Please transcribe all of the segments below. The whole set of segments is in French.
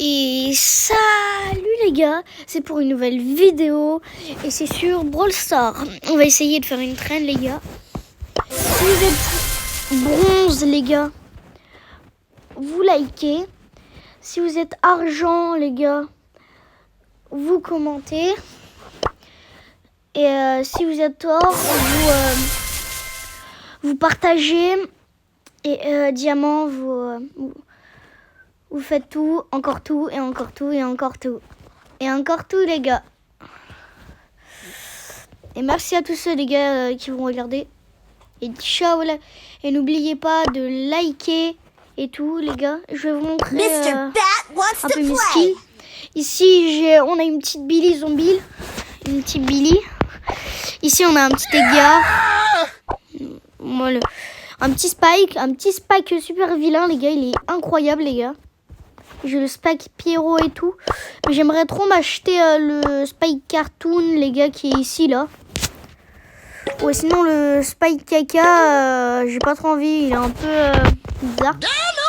Et salut les gars, c'est pour une nouvelle vidéo et c'est sur Brawl Stars. On va essayer de faire une trend les gars. Si vous êtes bronze les gars, vous likez. Si vous êtes argent les gars, vous commentez. Et si vous êtes or, vous partagez. Et diamant, vous faites tout, encore tout, et encore tout, et encore tout. Et encore tout, les gars. Et merci à tous ceux, les gars, qui vont regarder. Et ciao, là. Et n'oubliez pas de liker et tout, les gars. Je vais vous montrer un peu mes skills. Ici, on a une petite Billy zombie. Une petite Billy. Ici, on a un petit Edgar. Voilà. Un petit Spike super vilain, les gars. Il est incroyable, les gars. J'ai le Spike Pierrot et tout. Mais j'aimerais trop m'acheter le Spike Cartoon, les gars, qui est ici, là. Ouais, sinon, le Spike Caca, j'ai pas trop envie. Il est un peu bizarre.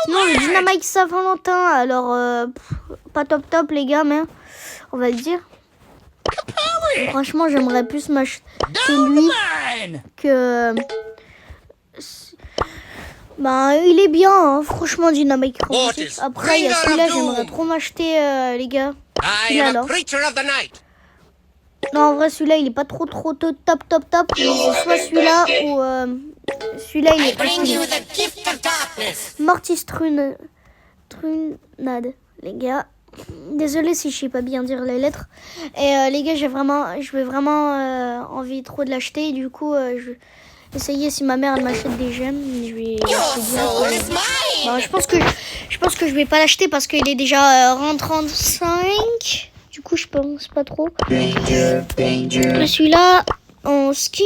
Sinon, le Dynamite Saint-Valentin, alors, pas top, les gars, mais on va le dire. Franchement, j'aimerais plus m'acheter lui que... Ben, il est bien, hein. Franchement, Dynamite. Après, il y a celui-là, j'aimerais trop m'acheter, les gars. Celui-là, là. Non, en vrai, celui-là, il est pas trop top. Mais c'est soit celui-là ou... celui-là, il est pas celui-là. Mortis Trunade, les gars. Désolé si je sais pas bien dire les lettres. Et les gars, je vais vraiment envie trop de l'acheter. Du coup, je vais essayer si ma mère elle m'achète des gemmes. Je vais bon, je pense que je vais pas l'acheter parce qu'il est déjà rang 35. Du coup, je pense pas trop. Celui-là en skin,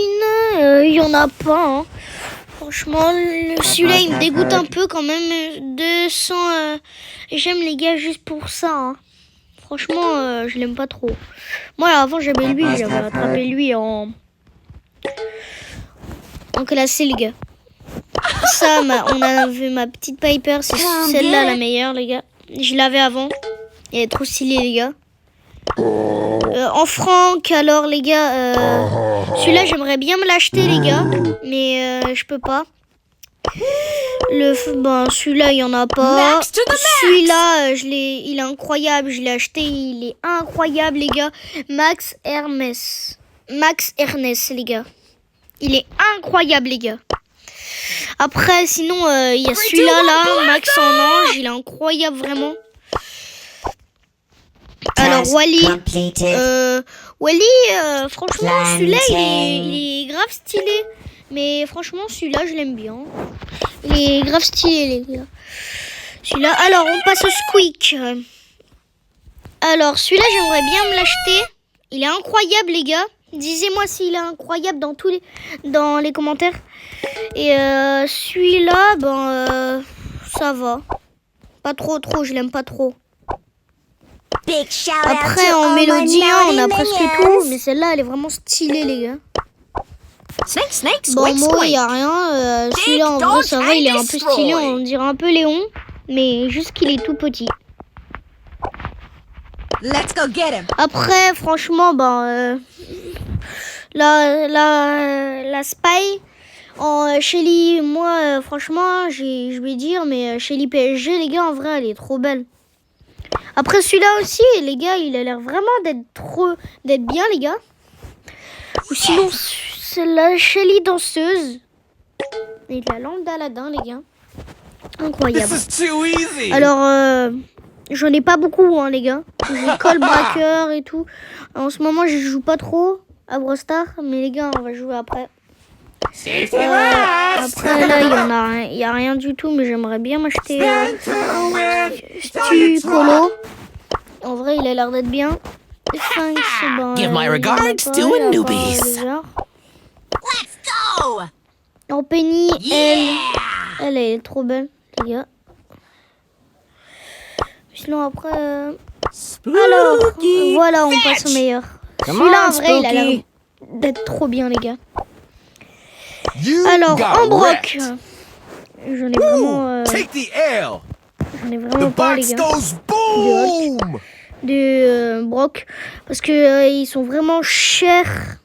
il y en a pas. Hein. Franchement, celui-là il me dégoûte un peu quand même. 200 j'aime les gars juste pour ça. Hein. Franchement, je l'aime pas trop. Moi avant j'avais lui, j'avais attrapé lui en classé les gars. Ça, on avait ma petite Piper, c'est celle-là la meilleure les gars. Je l'avais avant. Elle est trop stylée les gars. En Franck, alors les gars, celui-là j'aimerais bien me l'acheter les gars, mais je peux pas. Celui-là il y en a pas. Celui-là, il est incroyable, je l'ai acheté, il est incroyable les gars. Max Ernest les gars. Il est incroyable les gars. Après sinon il y a celui-là là, Max en ange, il est incroyable vraiment. Alors Wally, franchement celui-là il est grave stylé. Mais franchement celui-là je l'aime bien. Il est grave stylé les gars. Celui-là, alors on passe au Squeak. Alors celui-là j'aimerais bien me l'acheter. Il est incroyable les gars. Disez-moi s'il est incroyable dans les commentaires. Et celui-là, ça va. Pas trop, je l'aime pas trop. Après en mélodie on a presque tout, mais celle-là elle est vraiment stylée les gars. Bon moi il n'y a rien, celui-là en vrai ça va, il est un peu stylé, on dirait un peu Léon, mais juste qu'il est tout petit. Après franchement la Spy en Shelly, moi franchement je vais dire, mais Shelly PSG les gars en vrai elle est trop belle. Après celui-là aussi, les gars, il a l'air vraiment d'être bien, les gars. Ou sinon, c'est la Shelly danseuse. Et la lampe d'Aladin, les gars. Incroyable. Alors, j'en ai pas beaucoup, hein, les gars. J'ai Cole Bracker et tout. En ce moment, je joue pas trop à Brawl Stars, mais les gars, on va jouer après. Après là il y a rien du tout, mais j'aimerais bien m'acheter Stu Colo. En vrai il a l'air d'être bien. Give my regards to a newbies. En Penny, elle est trop belle les gars. Sinon après alors voilà, on passe au meilleur. Celui-là en vrai il a l'air d'être trop bien les gars. Alors, en broc, j'en ai j'en ai vraiment pas, les gars. De Brock. Parce que ils sont vraiment chers.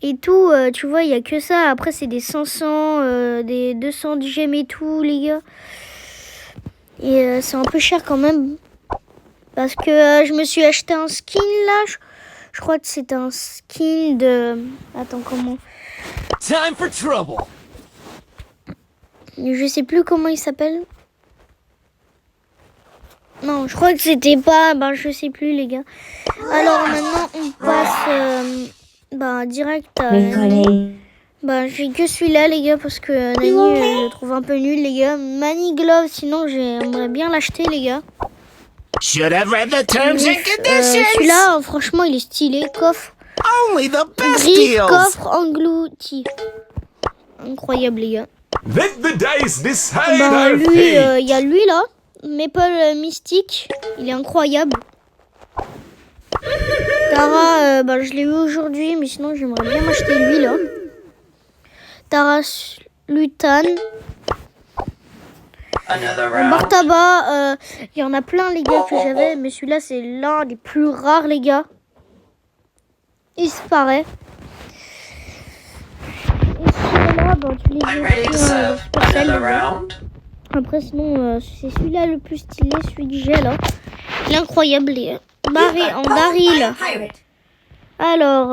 Et tout, tu vois, il n'y a que ça. Après, c'est des 500, des 200 gemmes et tout, les gars. Et c'est un peu cher quand même. Parce que je me suis acheté un skin, là. Je crois que c'est un skin de... Attends, comment? Time for trouble. Je sais plus comment il s'appelle. Non, je crois que c'était pas... Ben, je sais plus, les gars. Alors, maintenant, on passe... direct à Nani. J'ai que celui-là, les gars, parce que Nani, je le trouve un peu nul, les gars. Mani Glove, sinon, j'aimerais bien l'acheter, les gars. Should have read the terms and conditions. Celui-là, franchement, il est stylé. Coffre. Only the best Gris, deals. coffre englouti. Incroyable, les gars. Let the dice decide our Lui, fate. il y a lui, là. Maple Mystique. Il est incroyable. Tara, je l'ai eu aujourd'hui, mais sinon, j'aimerais bien m'acheter lui, là. Tara Lutan. Bartaba, il y en a plein, les gars, que j'avais, mais celui-là, c'est l'un des plus rares, les gars. Il se paraît. Et celui-là, tu les as Supercell, les gars. Après, sinon, c'est celui-là le plus stylé, celui que j'ai, là. Il est incroyable, les gars. Barré en Daryl. Alors,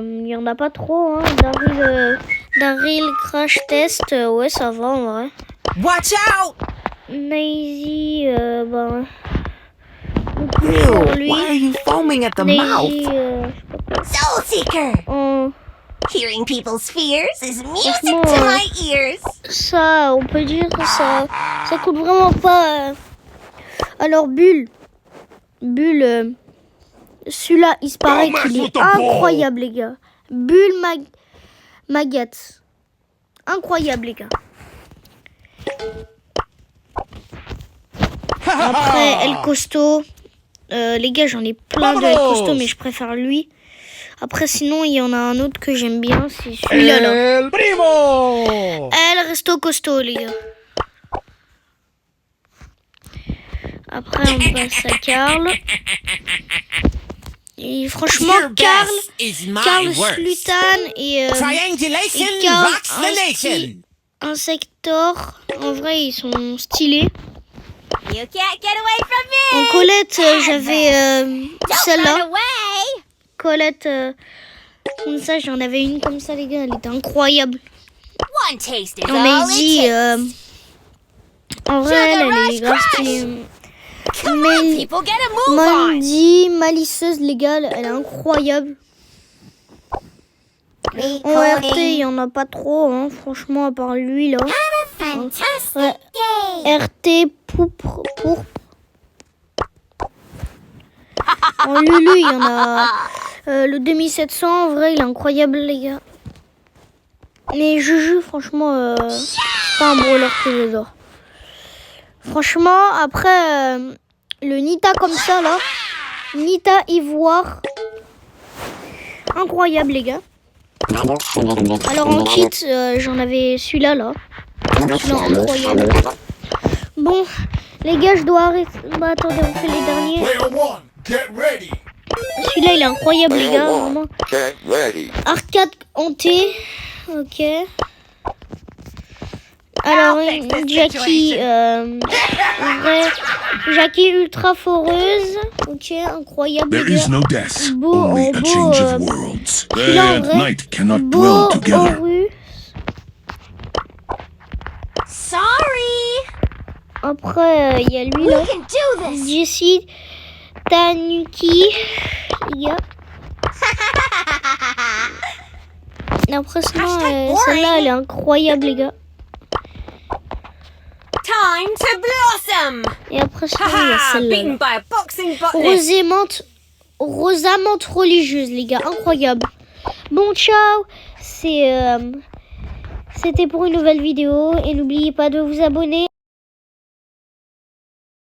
il n'y en a pas trop, hein. Daryl Crash Test, ouais, ça va, en vrai. Watch out! Nazy, Ew, why are you foaming at the mouth? Soul Seeker! Oh, Hearing people's fears is music Franchement, to my ears. ça, on peut dire que ça coûte vraiment pas. Alors, Bulle, celui-là, il se paraît qu'il est incroyable, les gars. Bulle Magat. Incroyable, les gars. Après, El Costo. Les gars, j'en ai plein de El Costo, mais je préfère lui. Après, sinon, il y en a un autre que j'aime bien. C'est celui-là, là. El Primo. El Resto Costo, les gars. Après, on passe à Karl. Et franchement, Karl Slutan et Karl Insector, en vrai, ils sont stylés. You can't get away from me! En Colette, j'avais celle-là. Colette, comme ça, j'en avais une comme ça, les gars. Elle était incroyable. One taste is En all Maisie, it takes. en vrai, elle est grave stylée. Come on, people, get a move on! Mandy, malicieuse, les gars, elle est incroyable. En RT, il n'y en a pas trop, hein, franchement, à part lui, là. Fantastic Ouais. day! RT pourpre. En Lulu, il y en a le 2700, en vrai, il est incroyable, les gars. Mais Juju, franchement, c'est pas un brawler que j'adore. Franchement, après, le Nita comme ça, là. Nita Ivoire. Incroyable, les gars. Alors, en kit, j'en avais celui-là, là. Celui-là, incroyable. Bon, les gars, je dois arrêter. Attendez, on fait les derniers. Celui-là, il est incroyable, les gars, vraiment. Arcade hanté. Ok. Alors, Jackie, vrai, Jackie ultra foreuse. Ok, incroyable. There is no death, Beau, only a change of worlds. Day and night cannot dwell together. Sorry! Après, il y a lui là. We can do this! Jessie Tanuki. Les gars. Après, sinon, celle-là, elle est incroyable, les gars. Time to blossom! Et après, sinon, il y a celle-là. Beaten by a boxing butler. Rosamante religieuse, les gars. Incroyable. Bon, ciao. C'était pour une nouvelle vidéo. Et n'oubliez pas de vous abonner.